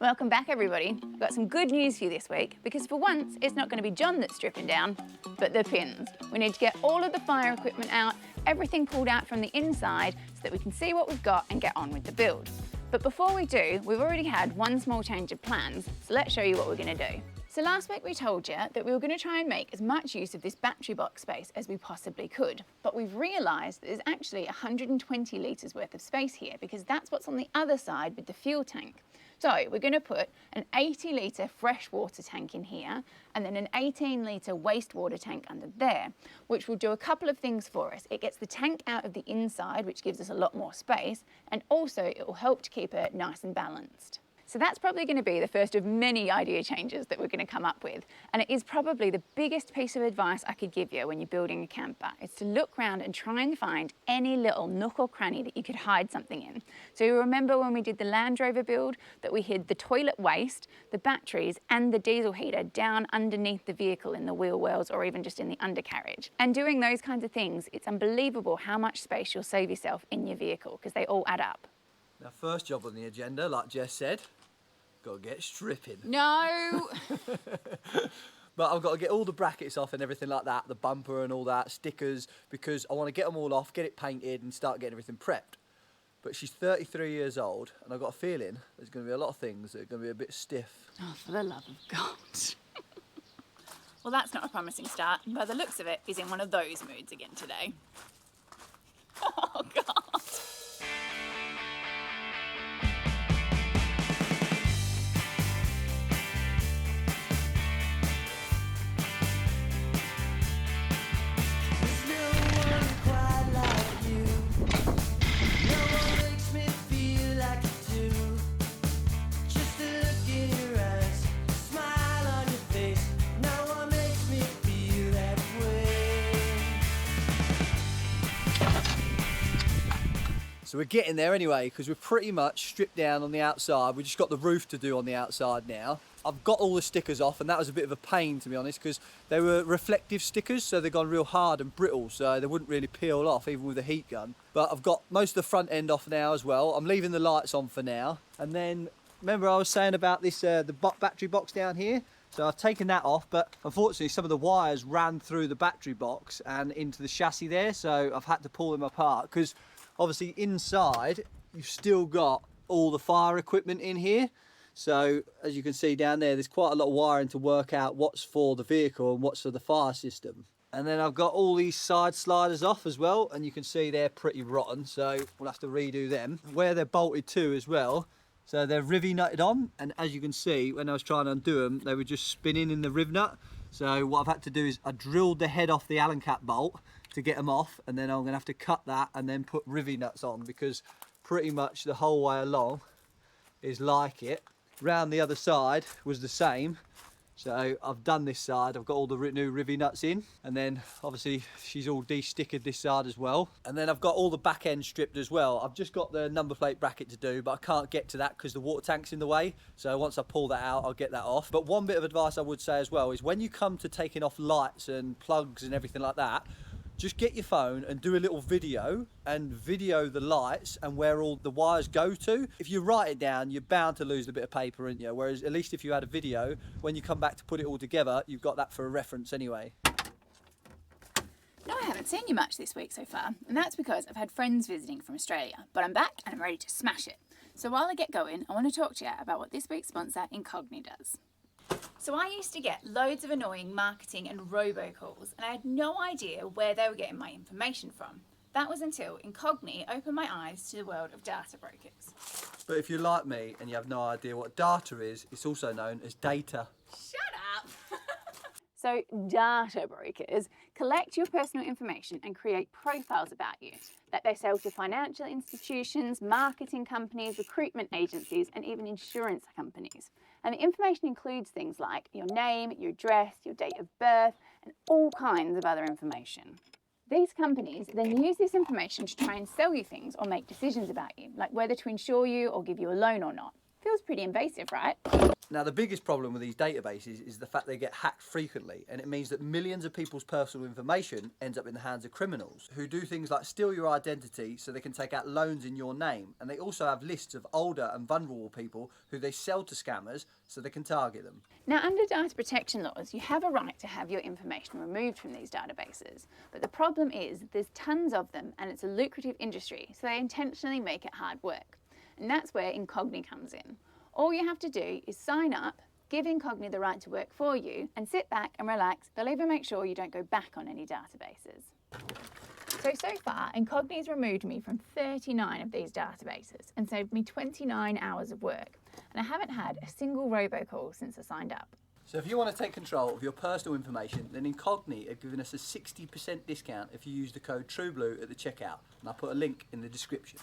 Welcome back, everybody. I've got some good news for you this week, because for once, it's not going to be John that's stripping down, but the pins. We need to get all of the fire equipment out, everything pulled out from the inside, so that we can see what we've got and get on with the build. But before we do, we've already had one small change of plans, so let's show you what we're going to do. So last week we told you that we were going to try and make as much use of this battery box space as we possibly could, but we've realised that there's actually 120 litres worth of space here, because that's what's on the other side with the fuel tank. So we're going to put an 80 litre freshwater tank in here and then an 18 litre wastewater tank under there, which will do a couple of things for us. It gets the tank out of the inside, which gives us a lot more space, and also it will help to keep it nice and balanced. So that's probably going to be the first of many idea changes that we're going to come up with. And it is probably the biggest piece of advice I could give you when you're building a camper. It's to look around and try and find any little nook or cranny that you could hide something in. So you remember when we did the Land Rover build that we hid the toilet waste, the batteries and the diesel heater down underneath the vehicle in the wheel wells or even just in the undercarriage. And doing those kinds of things, it's unbelievable how much space you'll save yourself in your vehicle, because they all add up. Now, first job on the agenda, like Jess said, got to get stripping. No! But I've got to get all the brackets off and everything like that, the bumper and all that, stickers, because I want to get them all off, get it painted and start getting everything prepped. But she's 33 years old and I've got a feeling there's going to be a lot of things that are going to be a bit stiff. Oh, for the love of God. Well, that's not a promising start. By the looks of it, he's in one of those moods again today. Oh, God. So we're getting there anyway, because we're pretty much stripped down on the outside. We've just got the roof to do on the outside now. I've got all the stickers off, and that was a bit of a pain, to be honest, because they were reflective stickers, so they've gone real hard and brittle, so they wouldn't really peel off, even with a heat gun. But I've got most of the front end off now as well. I'm leaving the lights on for now. And then, remember I was saying about this the battery box down here? So I've taken that off, but unfortunately some of the wires ran through the battery box and into the chassis there, so I've had to pull them apart, because obviously inside you've still got all the fire equipment in here. So as you can see down there, there's quite a lot of wiring to work out what's for the vehicle and what's for the fire system. And then I've got all these side sliders off as well, and you can see they're pretty rotten, so we'll have to redo them. Where they're bolted to as well, so they're rivy nutted on, and as you can see, when I was trying to undo them, they were just spinning in the riv nut. So what I've had to do is I drilled the head off the Allen cap bolt to get them off, and then I'm gonna have to cut that and then put rivy nuts on, because pretty much the whole way along is like it. Round the other side was the same. So I've done this side, I've got all the new rivy nuts in, and then obviously she's all de-stickered this side as well. And then I've got all the back end stripped as well. I've just got the number plate bracket to do, but I can't get to that because the water tank's in the way. So once I pull that out, I'll get that off. But one bit of advice I would say as well is when you come to taking off lights and plugs and everything like that, just get your phone and do a little video and video the lights and where all the wires go to. If you write it down, you're bound to lose a bit of paper, aren't you? Whereas at least if you had a video, when you come back to put it all together, you've got that for a reference anyway. No, I haven't seen you much this week so far, and that's because I've had friends visiting from Australia, but I'm back and I'm ready to smash it. So while I get going, I want to talk to you about what this week's sponsor, Incogni, does. So I used to get loads of annoying marketing and robocalls, and I had no idea where they were getting my information from. That was until Incogni opened my eyes to the world of data brokers. But if you're like me and you have no idea what data is, it's also known as data. Shut up! So data brokers collect your personal information and create profiles about you that they sell to financial institutions, marketing companies, recruitment agencies, and even insurance companies. And the information includes things like your name, your address, your date of birth, and all kinds of other information. These companies then use this information to try and sell you things or make decisions about you, like whether to insure you or give you a loan or not. Feels pretty invasive, right? Now, the biggest problem with these databases is the fact they get hacked frequently, and it means that millions of people's personal information ends up in the hands of criminals who do things like steal your identity so they can take out loans in your name. And they also have lists of older and vulnerable people who they sell to scammers so they can target them. Now, under data protection laws, you have a right to have your information removed from these databases. But the problem is there's tons of them and it's a lucrative industry, so they intentionally make it hard work. And that's where Incogni comes in. All you have to do is sign up, give Incogni the right to work for you, and sit back and relax. They'll even make sure you don't go back on any databases. So far, Incogni's removed me from 39 of these databases and saved me 29 hours of work. And I haven't had a single robocall since I signed up. So if you want to take control of your personal information, then Incogni have given us a 60% discount if you use the code TRUEBLUE at the checkout. And I'll put a link in the description.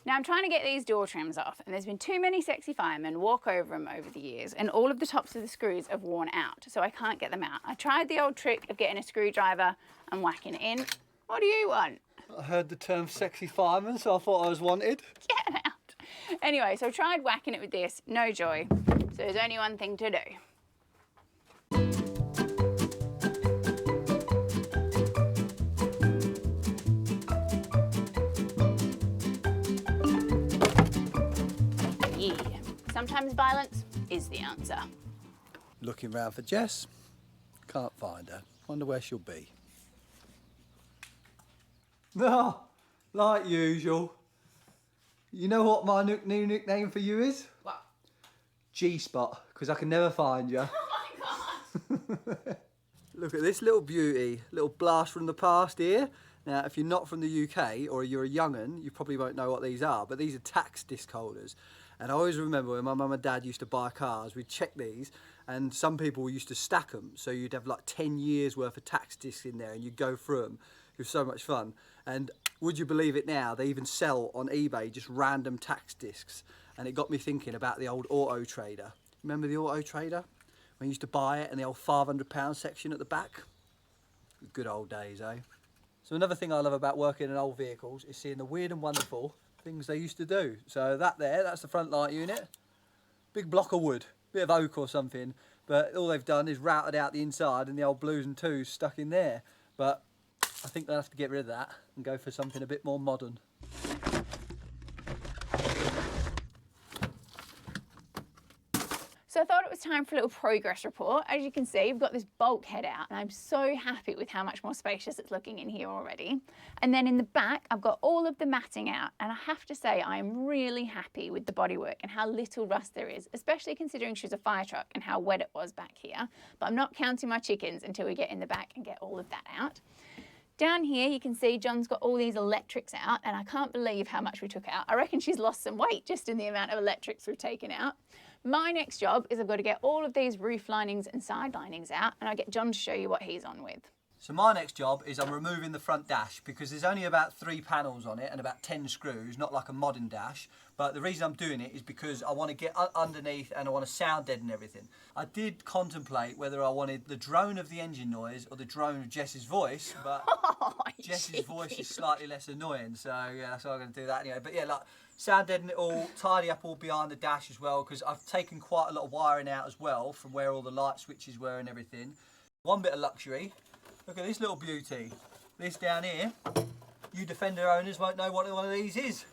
Now I'm trying to get these door trims off, and there's been too many sexy firemen walk over them over the years, and all of the tops of the screws have worn out, so I can't get them out. I tried the old trick of getting a screwdriver and whacking it in. What do you want? I heard the term sexy fireman, so I thought I was wanted. Get out. Anyway, so I tried whacking it with this, no joy. So there's only one thing to do. Sometimes violence is the answer. Looking round for Jess, can't find her. Wonder where she'll be. No, like usual. You know what my new nickname for you is? What? G-Spot, because I can never find you. Oh my God. Look at this little beauty, little blast from the past here. Now, if you're not from the UK or you're a young'un, you probably won't know what these are, but these are tax disc holders. And I always remember when my mum and dad used to buy cars, we'd check these, and some people used to stack them, so you'd have like 10 years worth of tax discs in there, and you'd go through them. It was so much fun. And would you believe it now, they even sell on eBay just random tax discs. And it got me thinking about the old Auto Trader. Remember the Auto Trader? When you used to buy it and the old £500 section at the back? Good old days, eh? So another thing I love about working in old vehicles is seeing the weird and wonderful things they used to do. So that's the front light unit. Big block of wood, bit of oak or something. But all they've done is routed out the inside and the old blues and twos stuck in there. But I think they'll have to get rid of that and go for something a bit more modern. So I thought it was time for a little progress report. As you can see, we've got this bulkhead out, and I'm so happy with how much more spacious it's looking in here already. And then in the back, I've got all of the matting out, and I have to say I am really happy with the bodywork and how little rust there is, especially considering she's a fire truck and how wet it was back here. But I'm not counting my chickens until we get in the back and get all of that out. Down here, you can see John's got all these electrics out, and I can't believe how much we took out. I reckon she's lost some weight just in the amount of electrics we've taken out. My next job is I've got to get all of these roof linings and side linings out, and I'll get John to show you what he's on with. So my next job is I'm removing the front dash because there's only about 3 panels on it and about 10 screws, not like a modern dash. But the reason I'm doing it is because I want to get underneath and I want to sound deaden everything. I did contemplate whether I wanted the drone of the engine noise or the drone of Jess's voice, but Jess's voice is slightly less annoying, so yeah, that's why I'm going to do that anyway. But yeah, like sound deaden it all, tidy up all behind the dash as well, because I've taken quite a lot of wiring out as well from where all the light switches were and everything. One bit of luxury. Look at this little beauty. This down here, you Defender owners won't know what one of these is.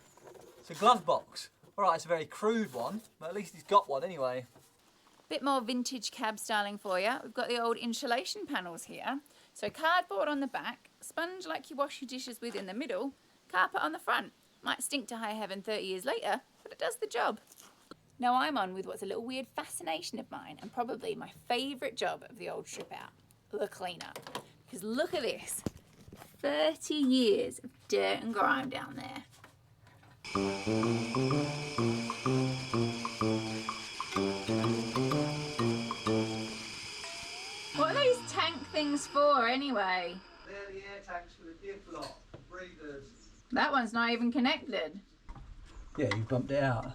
It's a glove box. All right, it's a very crude one, but at least he's got one anyway. Bit more vintage cab styling for you. We've got the old insulation panels here. So cardboard on the back, sponge like you wash your dishes with in the middle, carpet on the front. Might stink to high heaven 30 years later, but it does the job. Now I'm on with what's a little weird fascination of mine and probably my favourite job of the old strip out, the cleanup. Because look at this, 30 years of dirt and grime down there. What are those tank for anyway? They're the air tanks for the diff lock, breathers. That one's not even connected. Yeah, you bumped it out.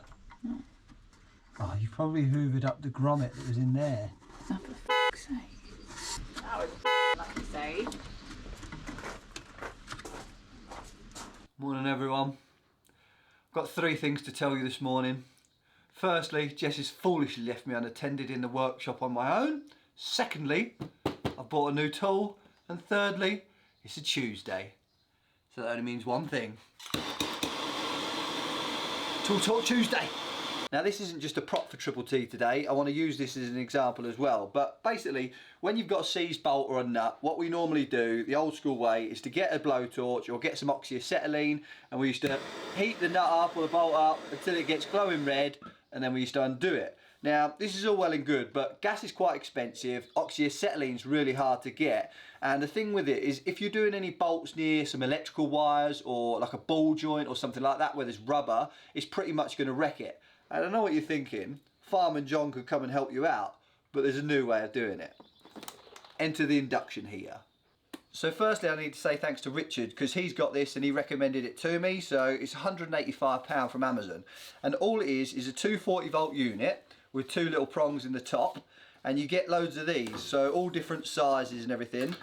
Oh, you probably hoovered up the grommet that was in there. Oh, for f***'s sake. That was lucky save. Morning everyone. I've got 3 things to tell you this morning. Firstly, Jess has foolishly left me unattended in the workshop on my own. Secondly, I've bought a new tool. And thirdly, it's a Tuesday. So that only means one thing. Tool Talk Tuesday. Now this isn't just a prop for Triple T today, I want to use this as an example as well. But basically, when you've got a seized bolt or a nut, what we normally do, the old school way, is to get a blowtorch or get some oxyacetylene, and we used to heat the nut up or the bolt up until it gets glowing red, and then we used to undo it. Now, this is all well and good, but gas is quite expensive, oxyacetylene's really hard to get, and the thing with it is if you're doing any bolts near some electrical wires or like a ball joint or something like that where there's rubber, it's pretty much going to wreck it. And I know what you're thinking, Fireman John could come and help you out, but there's a new way of doing it. Enter the induction heater. So firstly I need to say thanks to Richard because he's got this and he recommended it to me, so it's £185 from Amazon. And all it is a 240 volt unit with 2 little prongs in the top, and you get loads of these, so all different sizes and everything.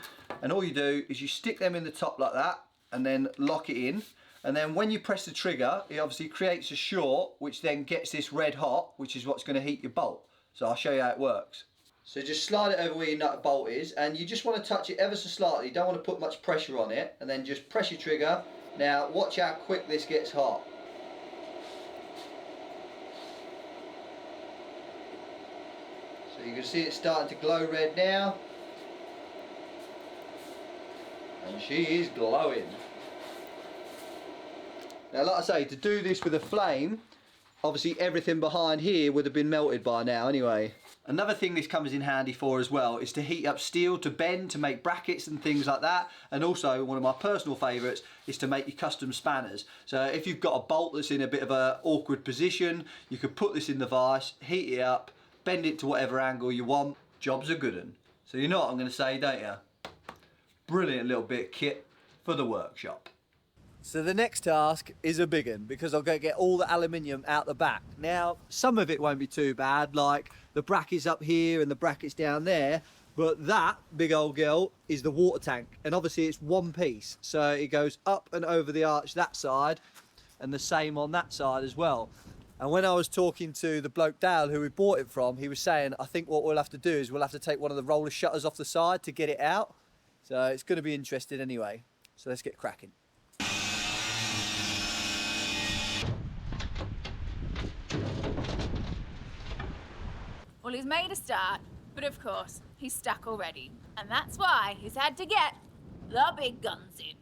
And all you do is you stick them in the top like that and then lock it in. And then when you press the trigger, it obviously creates a short, which then gets this red hot, which is what's going to heat your bolt. So I'll show you how it works. So just slide it over where your nut bolt is, and you just want to touch it ever so slightly. You don't want to put much pressure on it, and then just press your trigger. Now watch how quick this gets hot. So you can see it's starting to glow red now. And she is glowing. Now, like I say, to do this with a flame, obviously everything behind here would have been melted by now anyway. Another thing this comes in handy for as well is to heat up steel to bend, to make brackets and things like that. And also, one of my personal favourites is to make your custom spanners. So if you've got a bolt that's in a bit of an awkward position, you could put this in the vise, heat it up, bend it to whatever angle you want. Job's a good one. So you know what I'm going to say, don't you? Brilliant little bit of kit for the workshop. So the next task is a big one because I've got to get all the aluminium out the back. Now, some of it won't be too bad, like the brackets up here and the brackets down there, but that big old girl is the water tank, and obviously it's one piece, so it goes up and over the arch that side and the same on that side as well. And when I was talking to the bloke Dale who we bought it from, he was saying, I think what we'll have to do is we'll have to take one of the roller shutters off the side to get it out. So it's going to be interesting anyway. So let's get cracking. Well, he's made a start, but of course, he's stuck already. And that's why he's had to get the big guns in.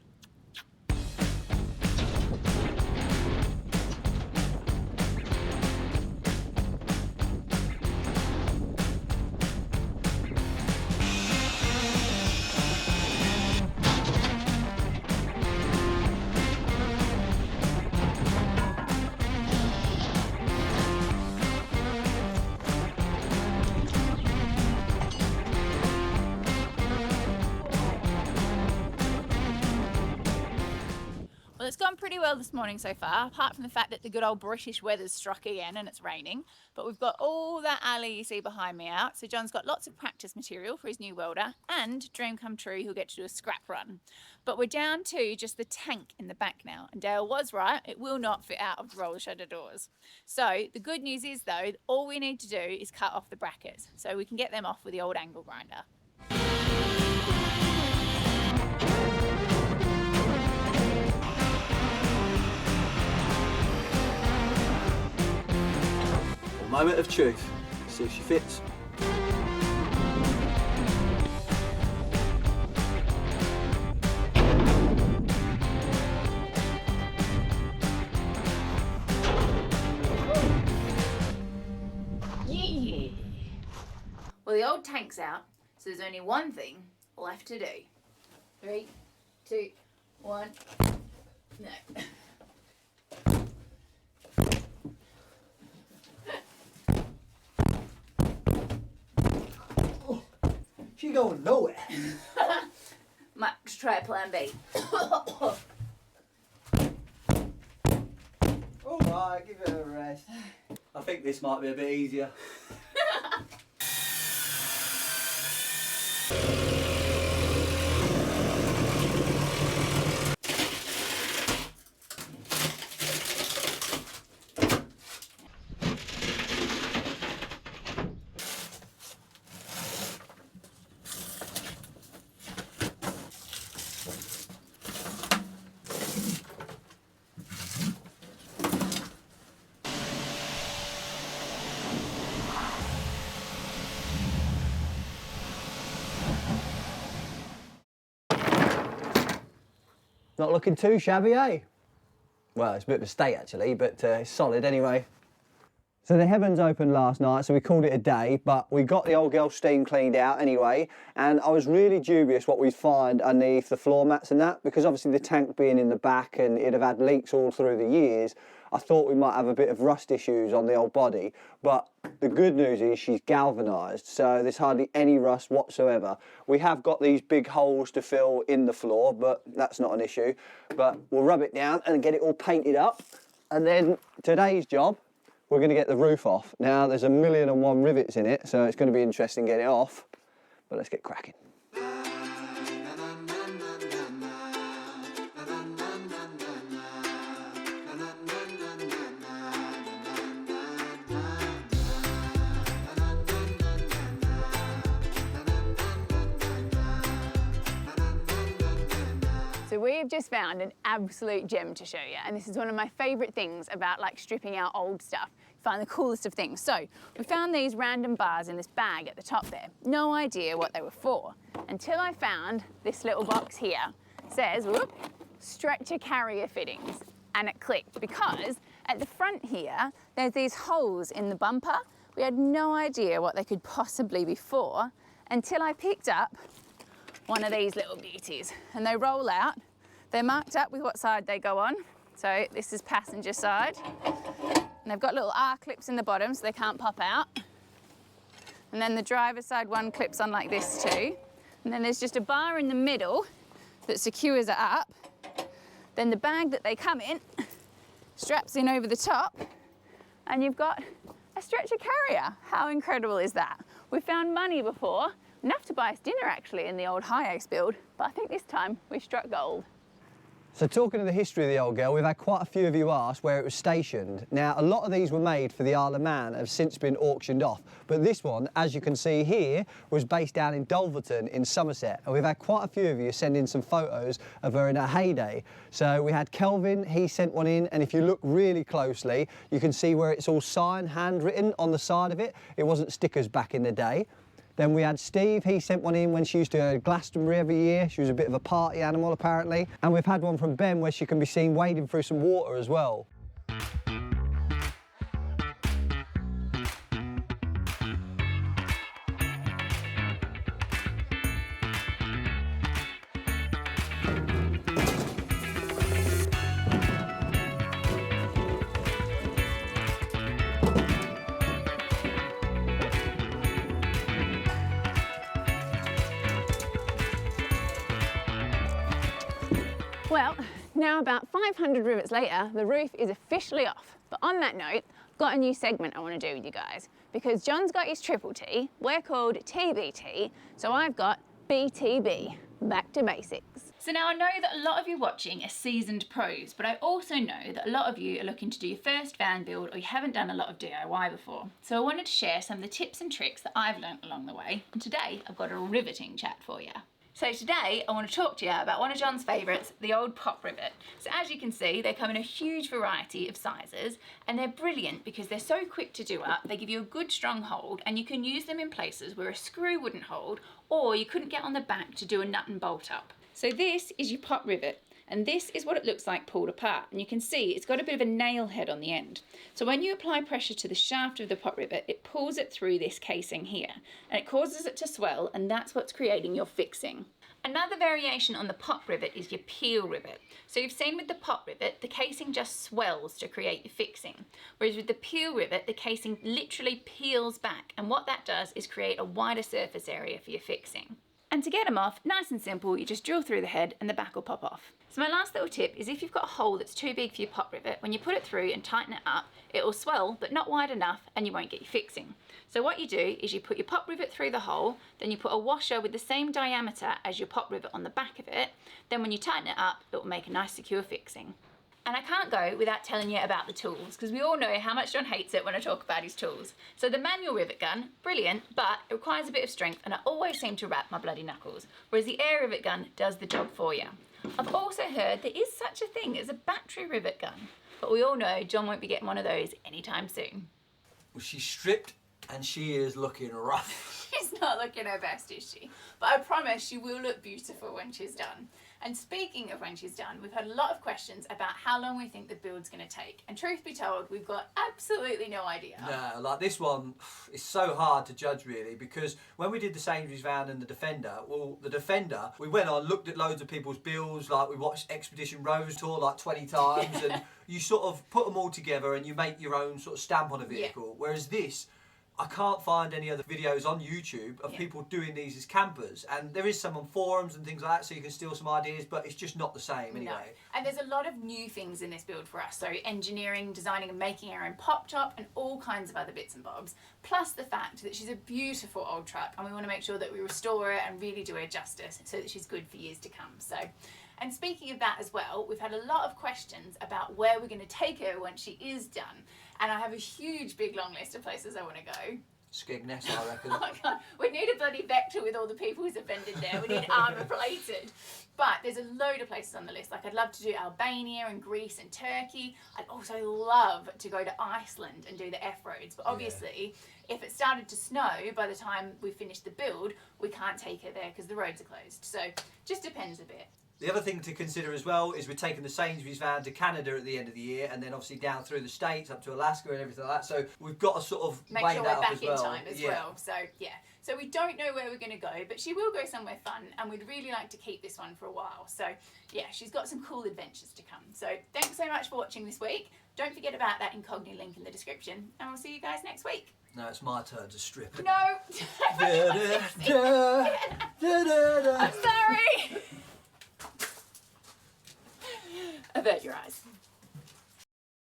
Well, it's gone pretty well this morning so far, apart from the fact that the good old British weather's struck again and it's raining. But we've got all that alley you see behind me out, so John's got lots of practice material for his new welder, and dream come true, he'll get to do a scrap run. But we're down to just the tank in the back now, and Dale was right, it will not fit out of the roller shutter doors. So the good news is though, all we need to do is cut off the brackets, so we can get them off with the old angle grinder. Moment of truth. See if she fits. Yeah. Well, the old tank's out, so there's only one thing left to do. 3, 2, 1. No. She going nowhere. try plan B. All right, give it a rest. I think this might be a bit easier. Not looking too shabby, eh? Well, it's a bit of a state actually, but it's solid anyway. So the heavens opened last night, so we called it a day, but we got the old girl's steam cleaned out anyway, and I was really dubious what we'd find underneath the floor mats and that, because obviously the tank being in the back and it'd have had leaks all through the years, I thought we might have a bit of rust issues on the old body, but the good news is she's galvanised, so there's hardly any rust whatsoever. We have got these big holes to fill in the floor, but that's not an issue. But we'll rub it down and get it all painted up, and then today's job, we're going to get the roof off. Now, there's 1,000,001 rivets in it, so it's going to be interesting getting it off, but let's get cracking. So we've just found an absolute gem to show you, and this is one of my favourite things about like stripping out old stuff. Find the coolest of things. So we found these random bars in this bag at the top there. No idea what they were for until I found this little box here. It says, whoop, stretcher carrier fittings, and it clicked because at the front here there's these holes in the bumper. We had no idea what they could possibly be for until I picked up one of these little beauties, and they roll out. They're marked up with what side they go on. So this is passenger side, and they've got little R clips in the bottom so they can't pop out. And then the driver's side one clips on like this too. And then there's just a bar in the middle that secures it up. Then the bag that they come in straps in over the top, and you've got a stretcher carrier. How incredible is that? We found money before, enough to buy us dinner actually in the old Hi-Ace build, but I think this time we struck gold. So talking of the history of the old girl, we've had quite a few of you ask where it was stationed. Now, a lot of these were made for the Isle of Man and have since been auctioned off. But this one, as you can see here, was based down in Dulverton in Somerset. And we've had quite a few of you send in some photos of her in her heyday. So we had Kelvin, he sent one in, and if you look really closely, you can see where it's all signed, handwritten on the side of it. It wasn't stickers back in the day. Then we had Steve, he sent one in when she used to go to Glastonbury every year. She was a bit of a party animal apparently. And we've had one from Ben where she can be seen wading through some water as well. Well, now about 500 rivets later, the roof is officially off. But on that note, I've got a new segment I want to do with you guys. Because John's got his triple T, we're called TBT, so I've got BTB, back to basics. So now I know that a lot of you watching are seasoned pros, but I also know that a lot of you are looking to do your first van build or you haven't done a lot of DIY before. So I wanted to share some of the tips and tricks that I've learnt along the way, and today I've got a riveting chat for you. So today I want to talk to you about one of John's favourites, the old pop rivet. So as you can see, they come in a huge variety of sizes, and they're brilliant because they're so quick to do up, they give you a good strong hold, and you can use them in places where a screw wouldn't hold, or you couldn't get on the back to do a nut and bolt up. So this is your pop rivet, and this is what it looks like pulled apart, and you can see it's got a bit of a nail head on the end. So when you apply pressure to the shaft of the pop rivet, it pulls it through this casing here, and it causes it to swell, and that's what's creating your fixing. Another variation on the pop rivet is your peel rivet. So you've seen with the pop rivet, the casing just swells to create your fixing. Whereas with the peel rivet, the casing literally peels back, and what that does is create a wider surface area for your fixing. And to get them off, nice and simple, you just drill through the head and the back will pop off. So my last little tip is if you've got a hole that's too big for your pop rivet, when you put it through and tighten it up, it will swell but not wide enough and you won't get your fixing. So what you do is you put your pop rivet through the hole, then you put a washer with the same diameter as your pop rivet on the back of it, then when you tighten it up, it will make a nice secure fixing. And I can't go without telling you about the tools, because we all know how much John hates it when I talk about his tools. So the manual rivet gun, brilliant, but it requires a bit of strength and I always seem to wrap my bloody knuckles, whereas the air rivet gun does the job for you. I've also heard there is such a thing as a battery rivet gun, but we all know John won't be getting one of those anytime soon. Well, she's stripped and she is looking rough. She's not looking her best, is she? But I promise she will look beautiful when she's done. And speaking of when she's done, we've had a lot of questions about how long we think the build's going to take. And truth be told, we've got absolutely no idea. No, like this one, it's so hard to judge really, because when we did the Sainsbury's van and the Defender, well, the Defender, we went on, looked at loads of people's builds, like we watched Expedition Rose Tour like 20 times, and you sort of put them all together and you make your own sort of stamp on a vehicle. Yeah. Whereas this, I can't find any other videos on YouTube of people doing these as campers, and there is some on forums and things like that, so you can steal some ideas, but it's just not the same anyway. No. And there's a lot of new things in this build for us, so engineering, designing and making our own pop top and all kinds of other bits and bobs, plus the fact that she's a beautiful old truck and we want to make sure that we restore her and really do her justice so that she's good for years to come. So, and speaking of that as well, we've had a lot of questions about where we're going to take her when she is done. And I have a huge, big, long list of places I want to go. Skegness, I reckon. Oh my God. We need a bloody Vector with all the people who's offended there. We need armour plated. But there's a load of places on the list. Like I'd love to do Albania and Greece and Turkey. I'd also love to go to Iceland and do the F-roads. But obviously, if it started to snow by the time we finish the build, we can't take her there because the roads are closed. So just depends a bit. The other thing to consider as well is we're taking the Sainsbury's van to Canada at the end of the year, and then obviously down through the States up to Alaska and everything like that. So we've got to sort of make weigh sure that we're up back as well. in time as well. So yeah. So we don't know where we're going to go, but she will go somewhere fun, and we'd really like to keep this one for a while. So yeah, she's got some cool adventures to come. So thanks so much for watching this week. Don't forget about that incognito link in the description, and we'll see you guys next week. No, it's my turn to strip. No. I'm sorry. Avert your eyes.